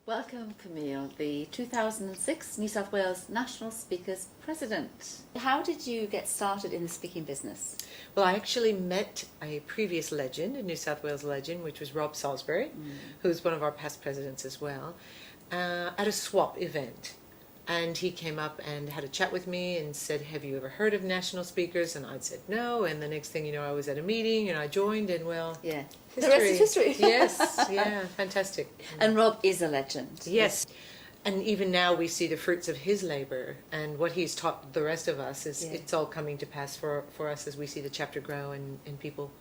Welcome, Camille, the 2006 New South Wales National Speakers President. How did you get started in the speaking business? Well, I actually met a previous legend, a New South Wales legend, which was Rob Salisbury, who's one of our past presidents as well, at a swap event. And he came up and had a chat with me and said, "Have you ever heard of national speakers?" And I'd said no. And the next thing you know, I was at a meeting and I joined, and well, Yeah, history. the rest is history. Yes, yeah, fantastic. And Rob is a legend. Yes. And even now we see the fruits of his labor, and what he's taught the rest of us is it's all coming to pass for us as we see the chapter grow and people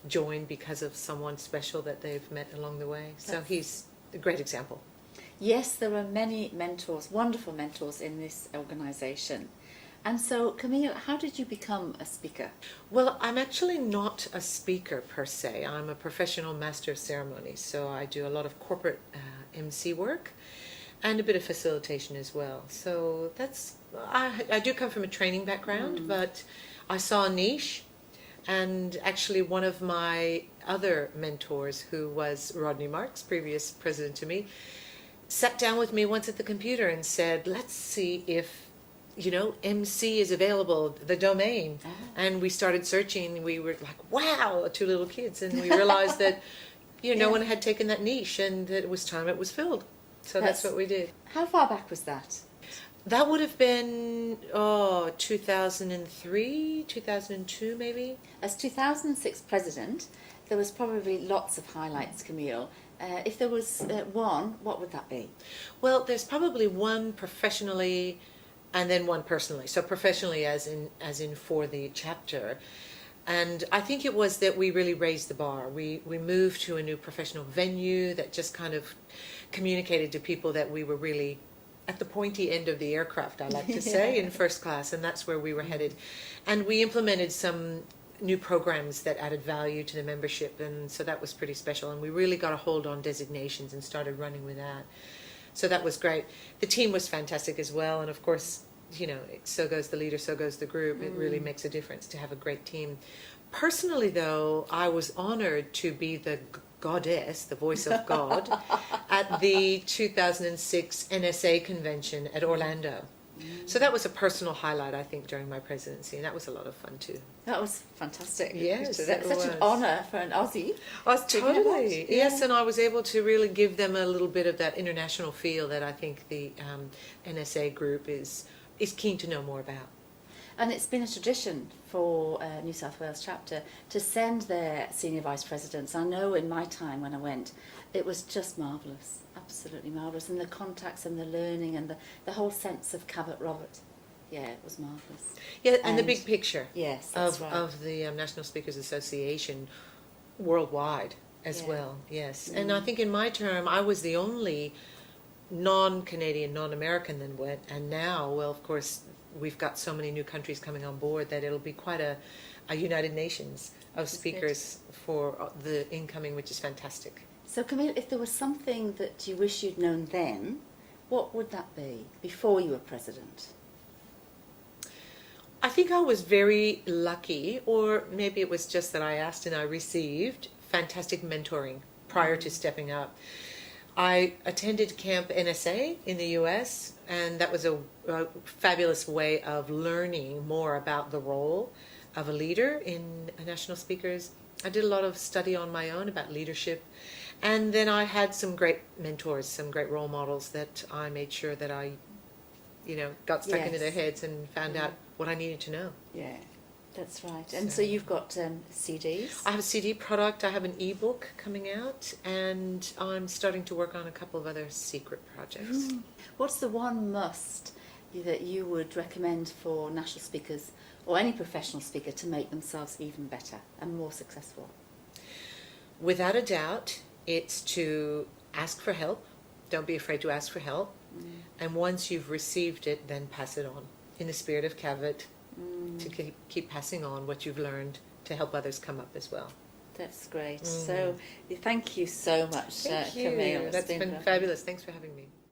join because of someone special that they've met along the way. So he's a great example. Yes, there are many mentors, wonderful mentors in this organisation. And so, Camille, how did you become a speaker? Well, I'm actually not a speaker per se. I'm a professional master of ceremonies, so I do a lot of corporate MC work and a bit of facilitation as well. So I do come from a training background, but I saw a niche, and actually one of my other mentors, who was Rodney Marks, previous president to me, sat down with me once at the computer and said, "Let's see if, MC is available, the domain." Oh. And we started searching. We were like, wow, two little kids. And we realized that, no one had taken that niche, and that it was time it was filled. So that's what we did. How far back was that? That would have been, 2003, 2002 maybe. As 2006 president, there was probably lots of highlights, Camille. If there was one, what would that be? Well, there's probably one professionally and then one personally. So professionally as in for the chapter. And I think it was that we really raised the bar. We moved to a new professional venue that just kind of communicated to people that we were really at the pointy end of the aircraft, I like to say, in first class, and that's where we were headed. And we implemented some new programs that added value to the membership, and so that was pretty special, and we really got a hold on designations and started running with that. So that was great. The team was fantastic as well, and of course, so goes the leader, so goes the group. It really makes a difference to have a great team. Personally though, I was honored to be the goddess, the voice of God, at the 2006 NSAA convention at Orlando. So that was a personal highlight, I think, during my presidency, and that was a lot of fun too. That was fantastic. Yes, that's such an honour for an Aussie. Oh, totally. Yes, and I was able to really give them a little bit of that international feel that I think the NSAA group is keen to know more about. And it's been a tradition for New South Wales chapter to send their senior vice presidents. I know in my time when I went, it was just marvellous, absolutely marvellous. And the contacts and the learning and the whole sense of Cabot Robert. Yeah, it was marvellous. Yeah, and the big picture of the National Speakers Association worldwide as well, yes. And I think in my term, I was the only non-Canadian, non-American that went, and now, well, of course, we've got so many new countries coming on board that it'll be quite a United Nations of speakers for the incoming, which is fantastic. So Camille, if there was something that you wish you'd known then, what would that be before you were president? I think I was very lucky, or maybe it was just that I asked and I received fantastic mentoring prior to stepping up. I attended Camp NSAA in the US, and that was a fabulous way of learning more about the role of a leader in national speakers. I did a lot of study on my own about leadership, and then I had some great mentors, some great role models that I made sure that I, got stuck into their heads and found out what I needed to know. Yeah. That's right. And so you've got CDs? I have a CD product, I have an ebook coming out, and I'm starting to work on a couple of other secret projects. What's the one must that you would recommend for national speakers or any professional speaker to make themselves even better and more successful? Without a doubt, it's to ask for help. Don't be afraid to ask for help. And once you've received it, then pass it on in the spirit of Cabot. To keep passing on what you've learned to help others come up as well. That's great. So thank you so much, Thank you. Camille. That's been fabulous. Thanks for having me.